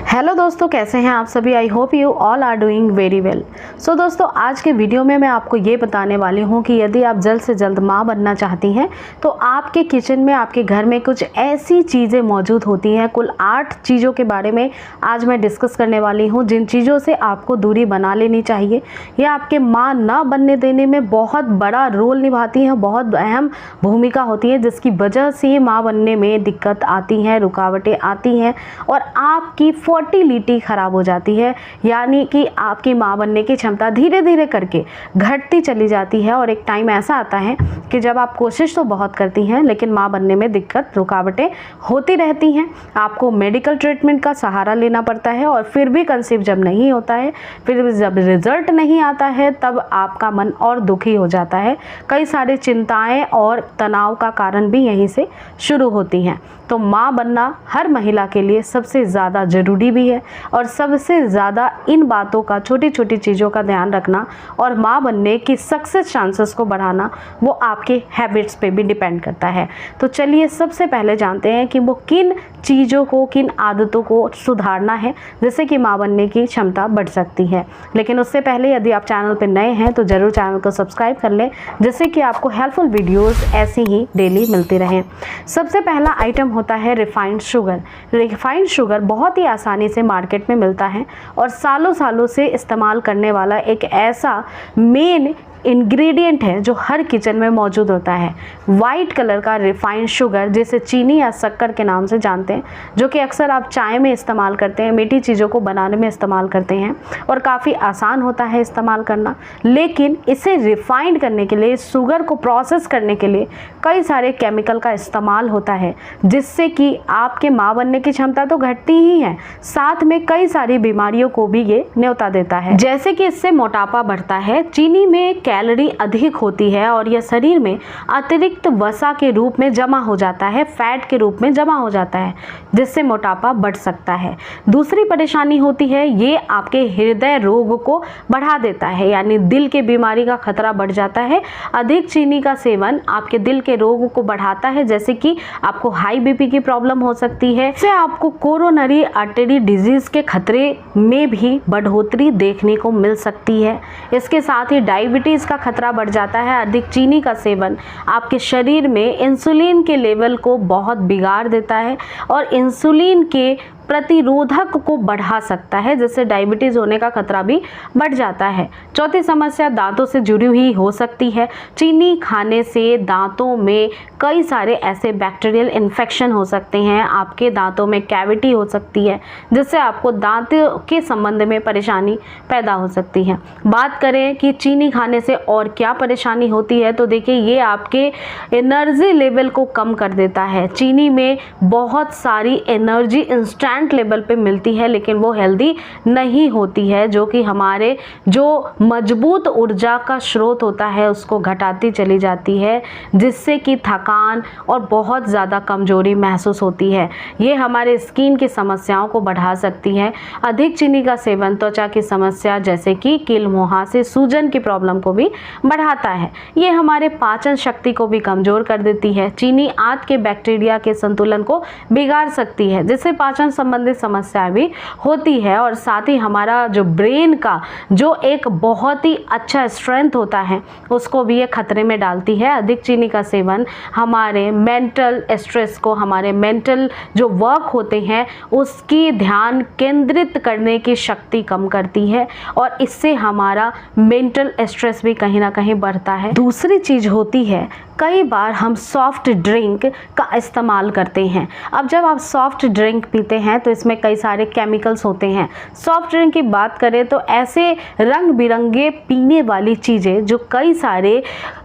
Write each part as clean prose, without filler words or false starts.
Hello दोस्तों, कैसे हैं आप सभी। I hope you all are doing very well. So दोस्तों, आज के वीडियो में मैं आपको ये बताने वाली हूँ कि यदि आप जल्द से जल्द माँ बनना चाहती हैं तो आपके किचन में, आपके घर में कुछ ऐसी चीज़ें मौजूद होती हैं। कुल 8 चीज़ों के बारे में आज मैं डिस्कस करने वाली हूँ, जिन चीज़ों से आपको दूरी बना लेनी चाहिए। यह आपके माँ ना बनने देने में बहुत बड़ा रोल निभाती हैं, बहुत अहम भूमिका होती है, जिसकी वजह से माँ बनने में दिक्कत आती हैं, रुकावटें आती हैं और आपकी फर्टिलिटी ख़राब हो जाती है। यानी कि आपकी माँ बनने की क्षमता धीरे धीरे करके घटती चली जाती है और एक टाइम ऐसा आता है कि जब आप कोशिश तो बहुत करती हैं लेकिन माँ बनने में दिक्कत, रुकावटें होती रहती हैं। आपको मेडिकल ट्रीटमेंट का सहारा लेना पड़ता है और फिर भी कंसीव जब नहीं होता है, फिर जब रिजल्ट नहीं आता है, तब आपका मन और दुखी हो जाता है। कई सारी चिंताएं और तनाव का कारण भी यहीं से शुरू होती हैं। तो माँ बनना हर महिला के लिए सबसे ज़्यादा ज़रूरी भी है और सबसे ज़्यादा इन बातों का, छोटी छोटी चीज़ों का ध्यान रखना और माँ बनने की सक्सेस चांसेस को बढ़ाना, वो आपके हैबिट्स पे भी डिपेंड करता है। तो चलिए सबसे पहले जानते हैं कि वो किन चीज़ों को, किन आदतों को सुधारना है जिससे कि माँ बनने की क्षमता बढ़ सकती है। लेकिन उससे पहले यदि आप चैनल पर नए हैं तो ज़रूर चैनल को सब्सक्राइब कर लें, जिससे कि आपको हेल्पफुल वीडियोज़ ऐसी ही डेली मिलती रहें। सबसे पहला आइटम होता है रिफाइंड शुगर। रिफाइंड शुगर बहुत ही आसानी से मार्केट में मिलता है और सालों सालों से इस्तेमाल करने वाला एक ऐसा मेन इंग्रेडिएंट है जो हर किचन में मौजूद होता है। वाइट कलर का रिफाइंड शुगर, जिसे चीनी या शक्कर के नाम से जानते हैं, जो कि अक्सर आप चाय में इस्तेमाल करते हैं, मीठी चीज़ों को बनाने में इस्तेमाल करते हैं और काफ़ी आसान होता है इस्तेमाल करना। लेकिन इसे रिफाइंड करने के लिए, शुगर को प्रोसेस करने के लिए कई सारे केमिकल का इस्तेमाल होता है, जिससे कि आपके माँ बनने की क्षमता तो घटती ही है, साथ में कई सारी बीमारियों को भी ये न्योता देता है। जैसे कि इससे मोटापा बढ़ता है, चीनी में कैलोरी अधिक होती है और यह शरीर में अतिरिक्त वसा के रूप में जमा हो जाता है, फैट के रूप में जमा हो जाता है, जिससे मोटापा बढ़ सकता है। दूसरी परेशानी होती है, ये आपके हृदय रोग को बढ़ा देता है, यानी दिल के बीमारी का खतरा बढ़ जाता है। अधिक चीनी का सेवन आपके दिल के रोग को बढ़ाता है, जैसे कि आपको हाई बीपी की प्रॉब्लम हो सकती है। इससे आपको कोरोनरी आर्टरी डिजीज के खतरे में भी बढ़ोतरी देखने को मिल सकती है। इसके साथ ही डायबिटीज का खतरा बढ़ जाता है। अधिक चीनी का सेवन आपके शरीर में इंसुलिन के लेवल को बहुत बिगाड़ देता है और इंसुलिन के प्रतिरोधक को बढ़ा सकता है, जिससे डायबिटीज होने का खतरा भी बढ़ जाता है। चौथी समस्या दांतों से जुड़ी हुई हो सकती है। चीनी खाने से दांतों में कई सारे ऐसे बैक्टीरियल इन्फेक्शन हो सकते हैं, आपके दांतों में कैविटी हो सकती है, जिससे आपको दांतों के संबंध में परेशानी पैदा हो सकती है। बात करें कि चीनी खाने से और क्या परेशानी होती है, तो देखिए ये आपके एनर्जी लेवल को कम कर देता है। चीनी में बहुत सारी एनर्जी इंस्टेंट लेवल पे मिलती है, लेकिन वो हेल्दी नहीं होती है, जो कि हमारे जो मजबूत ऊर्जा का स्रोत होता है उसको घटाती चली जाती है, जिससे कि थकान और बहुत ज़्यादा कमजोरी महसूस होती है। ये हमारे स्किन की समस्याओं को बढ़ा सकती है। अधिक चीनी का सेवन त्वचा की समस्या जैसे कि कील मुहासे, सूजन की प्रॉब्लम को भी बढ़ाता है। ये हमारे पाचन शक्ति को भी कमजोर कर देती है। चीनी आंत के बैक्टीरिया के संतुलन को बिगाड़ सकती है, जिससे पाचन संबंधित समस्याएं भी होती है और साथ ही हमारा जो ब्रेन का जो एक बहुत ही अच्छा स्ट्रेंथ होता है उसको भी ये खतरे में डालती है। अधिक चीनी का सेवन हमारे मेंटल स्ट्रेस को, हमारे मेंटल जो वर्क होते हैं उसकी ध्यान केंद्रित करने की शक्ति कम करती है और इससे हमारा मेंटल स्ट्रेस भी कहीं ना कहीं बढ़ता है। दूसरी चीज होती है, कई बार हम सॉफ्ट ड्रिंक का इस्तेमाल करते हैं। अब जब आप सॉफ्ट ड्रिंक पीते हैं तो इसमें कई सारे केमिकल्स होते हैं। सॉफ्ट ड्रिंक की बात करें तो ऐसे रंग बिरंगे पीने वाली चीज़ें जो कई सारे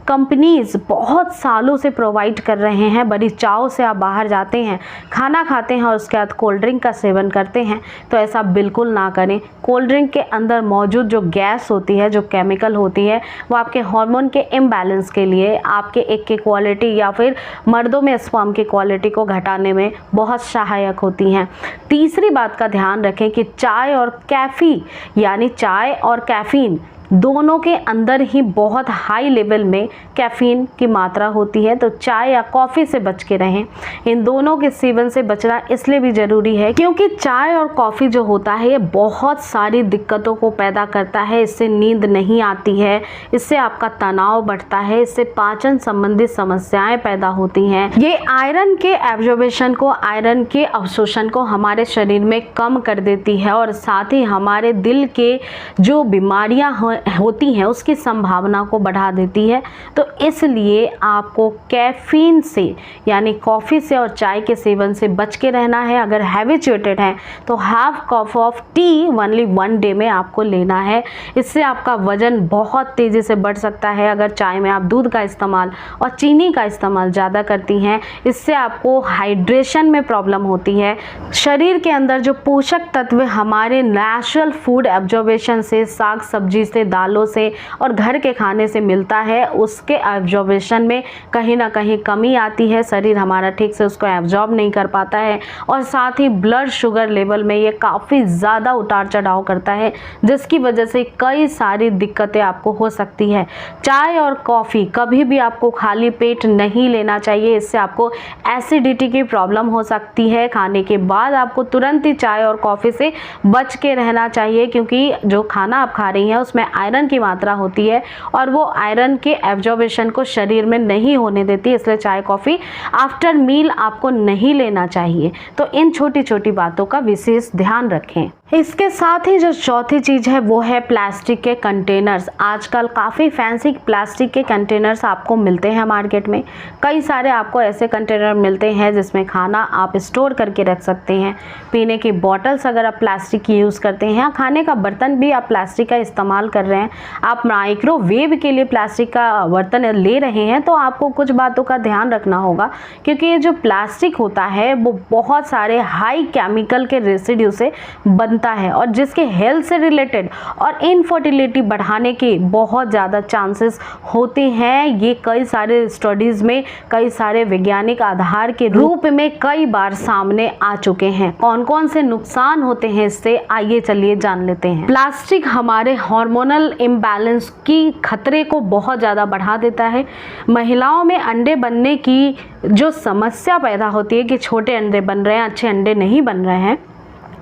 कंपनीज बहुत सालों से प्रोवाइड कर रहे हैं, बड़ी चाव से आप बाहर जाते हैं, खाना खाते हैं और उसके बाद कोल्ड ड्रिंक का सेवन करते हैं, तो ऐसा बिल्कुल ना करें। कोल्ड ड्रिंक के अंदर मौजूद जो गैस होती है, जो केमिकल होती है, वो आपके हार्मोन के इम्बैलेंस के लिए, आपके एक की क्वालिटी या फिर मर्दों में स्पर्म की क्वालिटी को घटाने में बहुत सहायक होती हैं। तीसरी बात का ध्यान रखें कि चाय और कैफ़ीन, यानी चाय और कैफ़ीन दोनों के अंदर ही बहुत हाई लेवल में कैफीन की मात्रा होती है। तो चाय या कॉफ़ी से बच के रहें। इन दोनों के सेवन से बचना इसलिए भी ज़रूरी है क्योंकि चाय और कॉफ़ी जो होता है ये बहुत सारी दिक्कतों को पैदा करता है। इससे नींद नहीं आती है, इससे आपका तनाव बढ़ता है, इससे पाचन संबंधित समस्याएं पैदा होती हैं। ये आयरन के एब्जॉर्प्शन को, आयरन के अवशोषण को हमारे शरीर में कम कर देती है और साथ ही हमारे दिल के जो बीमारियां होती हैं उसकी संभावना को बढ़ा देती है। तो इसलिए आपको कैफीन से यानी कॉफ़ी से और चाय के सेवन से बच के रहना है। अगर हैबिचुएटेड हैं तो half cup of T only 1 day में आपको लेना है। इससे आपका वजन बहुत तेज़ी से बढ़ सकता है। अगर चाय में आप दूध का इस्तेमाल और चीनी का इस्तेमाल ज़्यादा करती हैं, इससे आपको हाइड्रेशन में प्रॉब्लम होती है। शरीर के अंदर जो पोषक तत्व हमारे नेचुरल फूड एब्जॉर्बेशन से, साग सब्जी से, दालों से और घर के खाने से मिलता है, उसके एब्जॉर्बेशन में कहीं ना कहीं कमी आती है। शरीर हमारा ठीक से उसको एब्जॉर्ब नहीं कर पाता है और साथ ही ब्लड शुगर लेवल में ये काफ़ी ज़्यादा उतार चढ़ाव करता है, जिसकी वजह से कई सारी दिक्कतें आपको हो सकती है। चाय और कॉफ़ी कभी भी आपको खाली पेट नहीं लेना चाहिए। इससे आपको एसिडिटी की प्रॉब्लम हो सकती है। खाने के बाद आपको तुरंत ही चाय और कॉफ़ी से बच के रहना चाहिए क्योंकि जो खाना आप खा रही हैं उसमें आयरन की मात्रा होती है और वो आयरन के एब्जॉर्बेशन को शरीर में नहीं होने देती। इसलिए चाय कॉफ़ी आफ्टर मील आपको नहीं लेना चाहिए। तो इन छोटी छोटी बातों का विशेष ध्यान रखें। इसके साथ ही जो चौथी चीज़ है वो है प्लास्टिक के कंटेनर्स। आजकल काफ़ी फैंसी प्लास्टिक के कंटेनर्स आपको मिलते हैं मार्केट में। कई सारे आपको ऐसे कंटेनर मिलते हैं जिसमें खाना आप स्टोर करके रख सकते हैं। पीने की बॉटल्स अगर आप प्लास्टिक की यूज़ करते हैं, खाने का बर्तन भी आप प्लास्टिक का इस्तेमाल कर रहे हैं, आप माइक्रोवेव के लिए प्लास्टिक का बर्तन ले रहे हैं, तो आपको कुछ बातों का ध्यान रखना होगा क्योंकि ये जो प्लास्टिक होता है वो बहुत सारे हाई केमिकल के रेसिड्यू से बनता है और जिसके हेल्थ से रिलेटेड और इनफर्टिलिटी बढ़ाने के बहुत ज़्यादा चांसेस होते हैं। ये कई सारे स्टडीज़ में, कई सारे वैज्ञानिक आधार के रूप में कई बार सामने आ चुके हैं। कौन कौन से नुकसान होते हैं इससे, आइए चलिए जान लेते हैं। प्लास्टिक हमारे हार्मोनल इम्बैलेंस की खतरे को बहुत ज़्यादा बढ़ा देता है। महिलाओं में अंडे बनने की जो समस्या पैदा होती है कि छोटे अंडे बन रहे हैं, अच्छे अंडे नहीं बन रहे हैं,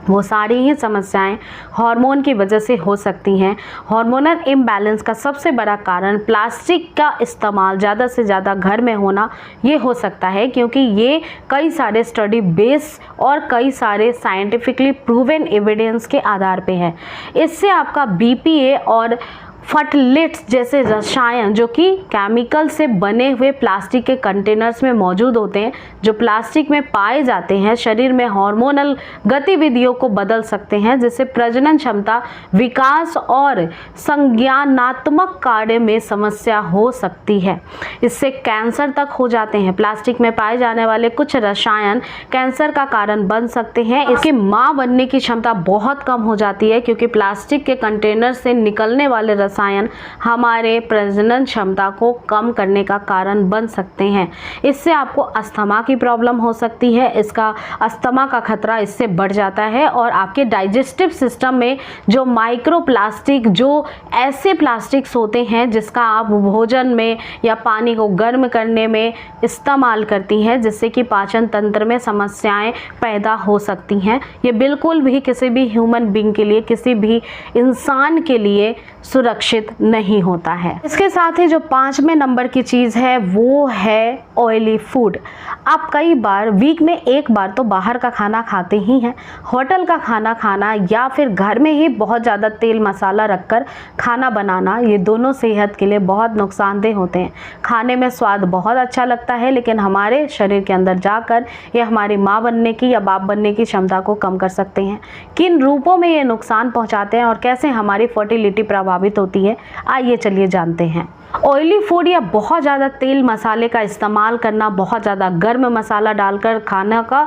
वो सारी ही समस्याएं हार्मोन की वजह से हो सकती हैं। हार्मोनल इम्बैलेंस का सबसे बड़ा कारण प्लास्टिक का इस्तेमाल ज़्यादा से ज़्यादा घर में होना ये हो सकता है क्योंकि ये कई सारे स्टडी बेस और कई सारे साइंटिफिकली प्रूवन एविडेंस के आधार पे है। इससे आपका BPA और फर्टिलिट्स जैसे रसायन जो कि केमिकल से बने हुए प्लास्टिक के कंटेनर्स में मौजूद होते हैं, जो प्लास्टिक में पाए जाते हैं, शरीर में हार्मोनल गतिविधियों को बदल सकते हैं, जिससे प्रजनन क्षमता, विकास और संज्ञानात्मक कार्य में समस्या हो सकती है। इससे कैंसर तक हो जाते हैं। प्लास्टिक में पाए जाने वाले कुछ रसायन कैंसर का कारण बन सकते हैं। इसकी मां बनने की क्षमता बहुत कम हो जाती है क्योंकि प्लास्टिक के कंटेनर से निकलने वाले रसायन हमारे प्रजनन क्षमता को कम करने का कारण बन सकते हैं। इससे आपको अस्थमा की प्रॉब्लम हो सकती है। इसका अस्थमा का खतरा इससे बढ़ जाता है और आपके डाइजेस्टिव सिस्टम में जो माइक्रोप्लास्टिक, जो ऐसे प्लास्टिक्स होते हैं जिसका आप भोजन में या पानी को गर्म करने में इस्तेमाल करती हैं, जिससे कि पाचन तंत्र में समस्याएं पैदा हो सकती हैं, ये बिल्कुल भी किसी भी ह्यूमन बीइंग के लिए, किसी भी इंसान के लिए सुरक्षित नहीं होता है। इसके साथ ही जो 5वें नंबर की चीज़ है वो है ऑयली फूड। आप कई बार वीक में एक बार तो बाहर का खाना खाते ही हैं। होटल का खाना खाना या फिर घर में ही बहुत ज़्यादा तेल मसाला रखकर खाना बनाना, ये दोनों सेहत के लिए बहुत नुकसानदेह होते हैं। खाने में स्वाद बहुत अच्छा लगता है लेकिन हमारे शरीर के अंदर जाकर ये हमारी माँ बनने की या बाप बनने की क्षमता को कम कर सकते हैं। किन रूपों में ये नुकसान पहुँचाते हैं और कैसे हमारी फर्टिलिटी प्रभावित होती है, आइए चलिए जानते हैं। ऑयली फूड या बहुत ज़्यादा तेल मसाले का इस्तेमाल करना, बहुत ज़्यादा गर्म मसाला डालकर खाना का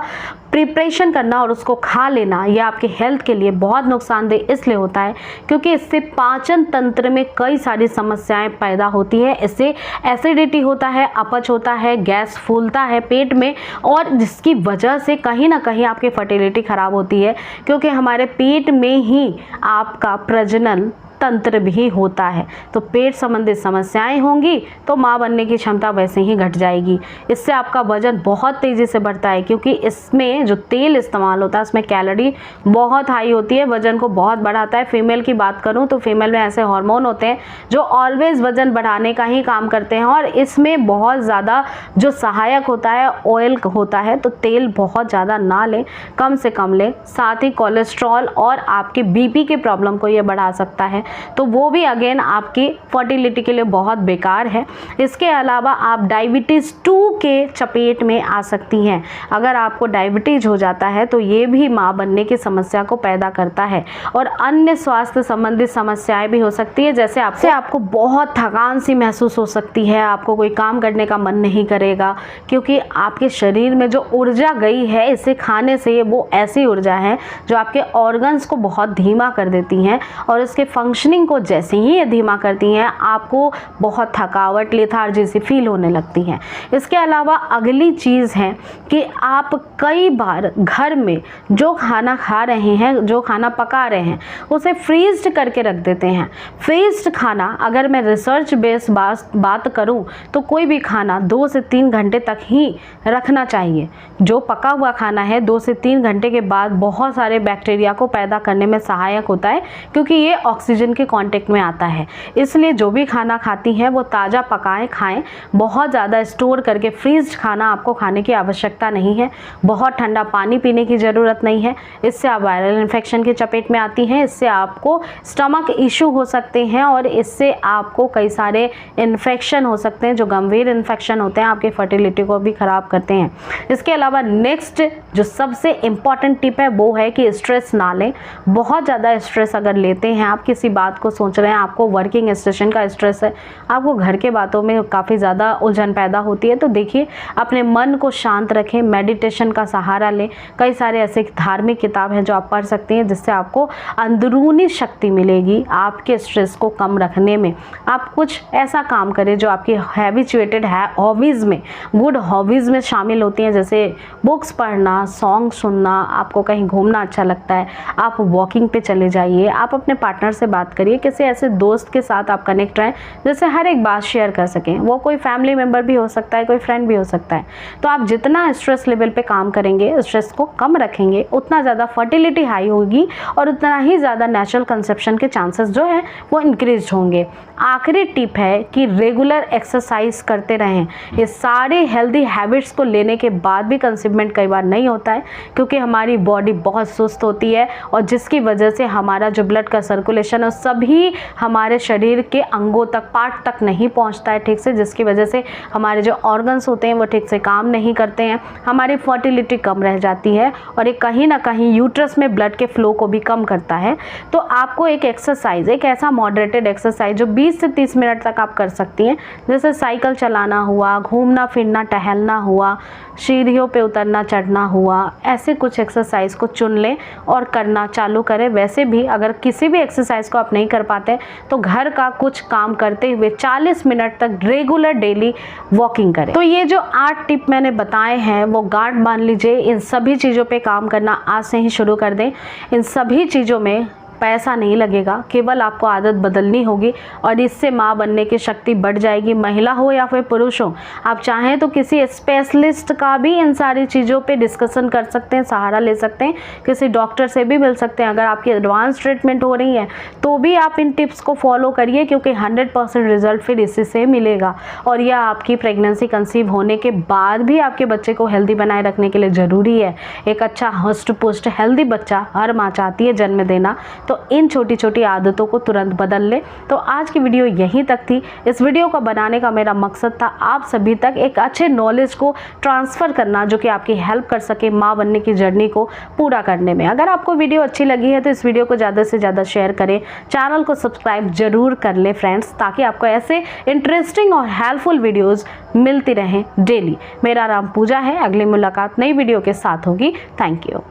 प्रिपरेशन करना और उसको खा लेना, यह आपके हेल्थ के लिए बहुत नुकसानदेह इसलिए होता है क्योंकि इससे पाचन तंत्र में कई सारी समस्याएं पैदा होती है। इससे एसिडिटी होता है, अपच होता है, गैस फूलता है पेट में और जिसकी वजह से कहीं ना कहीं आपकी फर्टिलिटी ख़राब होती है क्योंकि हमारे पेट में ही आपका प्रजनन तंत्र भी होता है। तो पेट संबंधित समस्याएं होंगी तो माँ बनने की क्षमता वैसे ही घट जाएगी। इससे आपका वजन बहुत तेज़ी से बढ़ता है, क्योंकि इसमें जो तेल इस्तेमाल होता है उसमें कैलोरी बहुत हाई होती है, वजन को बहुत बढ़ाता है। फीमेल की बात करूँ तो फीमेल में ऐसे हार्मोन होते हैं जो ऑलवेज वजन बढ़ाने का ही काम करते हैं, और इसमें बहुत ज़्यादा जो सहायक होता है ऑयल होता है। तो तेल बहुत ज़्यादा ना लें, कम से कम लें। साथ ही कोलेस्ट्रॉल और आपके बीपी के प्रॉब्लम को ये बढ़ा सकता है, तो वो भी अगेन आपकी फर्टिलिटी के लिए बहुत बेकार है। इसके अलावा आप डायबिटीज़ 2 के चपेट में आ सकती हैं। अगर आपको डायबिटीज़ हो जाता है तो ये भी माँ बनने की समस्या को पैदा करता है, और अन्य स्वास्थ्य संबंधित समस्याएं भी हो सकती है, जैसे आपको बहुत थकान सी महसूस हो सकती है, आपको कोई काम करने का मन नहीं करेगा, क्योंकि आपके शरीर में जो ऊर्जा गई है इसे खाने से, वो ऐसी ऊर्जा है जो आपके ऑर्गन्स को बहुत धीमा कर देती हैं, और इसके फंक्शनिंग को जैसे ही ये धीमा करती हैं आपको बहुत थकावट, लेथार्जी सी फील होने लगती है। इसके अलावा अगली चीज़ है कि आप कई बार घर में जो खाना खा रहे हैं, जो खाना पका रहे हैं, उसे फ्रीज्ड करके रख देते हैं। फ्रीज्ड खाना, अगर मैं रिसर्च बेस्ड बात करूं तो कोई भी खाना 2 से 3 घंटे तक ही रखना चाहिए। जो पका हुआ खाना है 2 से 3 घंटे के बाद बहुत सारे बैक्टीरिया को पैदा करने में सहायक होता है, क्योंकि ये ऑक्सीजन के कांटेक्ट में आता है। इसलिए जो भी खाना खाती हैं वो ताज़ा पकाएं, खाएं। बहुत ज़्यादा स्टोर करके फ्रीज्ड खाना आपको खाने की आवश्यकता नहीं है। बहुत ठंडा पानी पीने की ज़रूरत नहीं है, इससे आप वायरल इन्फेक्शन की चपेट में आती हैं। इससे आपको स्टमक इशू हो सकते हैं, और इससे आपको कई सारे इन्फेक्शन हो सकते हैं जो गंभीर इन्फेक्शन होते हैं, आपकी फर्टिलिटी को भी ख़राब करते हैं। इसके अलावा नेक्स्ट जो सबसे इम्पॉर्टेंट टिप है वो है कि स्ट्रेस ना लें। बहुत ज़्यादा स्ट्रेस अगर लेते हैं, आप किसी बात को सोच रहे हैं, आपको वर्किंग स्टेशन का स्ट्रेस है, आपको घर के बातों में काफ़ी ज़्यादा उलझन पैदा होती है, तो देखिए अपने मन को शांत रखें, मेडिटेशन का सहारा लें। कई सारे ऐसे धार्मिक किताब हैं जो आप पढ़ सकते हैं, जिससे आपको अंदरूनी शक्ति मिलेगी आपके स्ट्रेस को कम रखने में। आप कुछ ऐसा काम करें जो आपकी हैबिचुएटेड है हॉबीज़ में, गुड हॉबीज़ में शामिल होती हैं, जैसे बुक्स पढ़ना, सॉन्ग सुनना, आपको कहीं घूमना अच्छा लगता है, आप वॉकिंग पे चले जाइए, आप अपने पार्टनर से बात करिए, किसी ऐसे दोस्त के साथ आप कनेक्ट रहें जिससे हर एक बात शेयर कर सकें। वो कोई फैमिली मेम्बर भी हो सकता है, कोई फ्रेंड भी हो सकता है। तो आप जितना स्ट्रेस लेवल पे काम करेंगे, स्ट्रेस को कम रखेंगे, उतना ज़्यादा फर्टिलिटी हाई होगी, और उतना ही ज़्यादा नेचुरल कंसेप्शन के चांसेस जो है वो इंक्रीज होंगे। आखिरी टिप है कि रेगुलर एक्सरसाइज करते रहें। ये सारे हेल्दी हैबिट्स को लेने के बाद भी कंसीवमेंट कई बार नहीं होता है, क्योंकि हमारी बॉडी बहुत सुस्त होती है, और जिसकी वजह से हमारा जो ब्लड का सर्कुलेशन है सभी हमारे शरीर के अंगों तक, पार्ट तक नहीं पहुंचता है ठीक से, जिसकी वजह से हमारे जो ऑर्गन्स होते हैं वो ठीक से काम नहीं करते हैं, हमारी फर्टिलिटी कम रह जाती है, और ये कहीं ना कहीं यूट्रस में ब्लड के फ्लो को भी कम करता है। तो आपको एक एक्सरसाइज, एक ऐसा मॉडरेटेड एक्सरसाइज जो 20 से 30 मिनट तक आप कर सकती हैं, जैसे साइकिल चलाना हुआ, घूमना फिरना टहलना हुआ, सीढ़ियों पे उतरना चढ़ना हुआ, ऐसे कुछ एक्सरसाइज को चुन लें और करना चालू करें। वैसे भी अगर किसी भी एक्सरसाइज को आप नहीं कर पाते तो घर का कुछ काम करते हुए 40 मिनट तक रेगुलर डेली वॉकिंग करें। तो ये जो 8 टिप मैंने बताए हैं वो गांठ बांध लीजिए, इन सभी चीज़ों पे काम करना आज से ही शुरू कर दें। इन सभी चीज़ों में पैसा नहीं लगेगा, केवल आपको आदत बदलनी होगी, और इससे माँ बनने की शक्ति बढ़ जाएगी। महिला हो या फिर पुरुष हो, आप चाहें तो किसी स्पेशलिस्ट का भी इन सारी चीज़ों पे डिस्कशन कर सकते हैं, सहारा ले सकते हैं, किसी डॉक्टर से भी मिल सकते हैं। अगर आपकी एडवांस ट्रीटमेंट हो रही है तो भी आप इन टिप्स को फॉलो करिए, क्योंकि 100% रिजल्ट फिर इसी से मिलेगा, और यह आपकी प्रेगनेंसी कंसीव होने के बाद भी आपके बच्चे को हेल्दी बनाए रखने के लिए ज़रूरी है। एक अच्छा हष्ट पुष्ट हेल्दी बच्चा हर माँ चाहती है जन्म देना, तो इन छोटी छोटी आदतों को तुरंत बदल ले। तो आज की वीडियो यहीं तक थी। इस वीडियो को बनाने का मेरा मकसद था आप सभी तक एक अच्छे नॉलेज को ट्रांसफ़र करना, जो कि आपकी हेल्प कर सके माँ बनने की जर्नी को पूरा करने में। अगर आपको वीडियो अच्छी लगी है तो इस वीडियो को ज़्यादा से ज़्यादा शेयर करें, चैनल को सब्सक्राइब जरूर कर लें फ्रेंड्स, ताकि आपको ऐसे इंटरेस्टिंग और हेल्पफुल वीडियोज़ मिलती रहें डेली। मेरा नाम पूजा है। अगली मुलाकात नई वीडियो के साथ होगी। Thank you.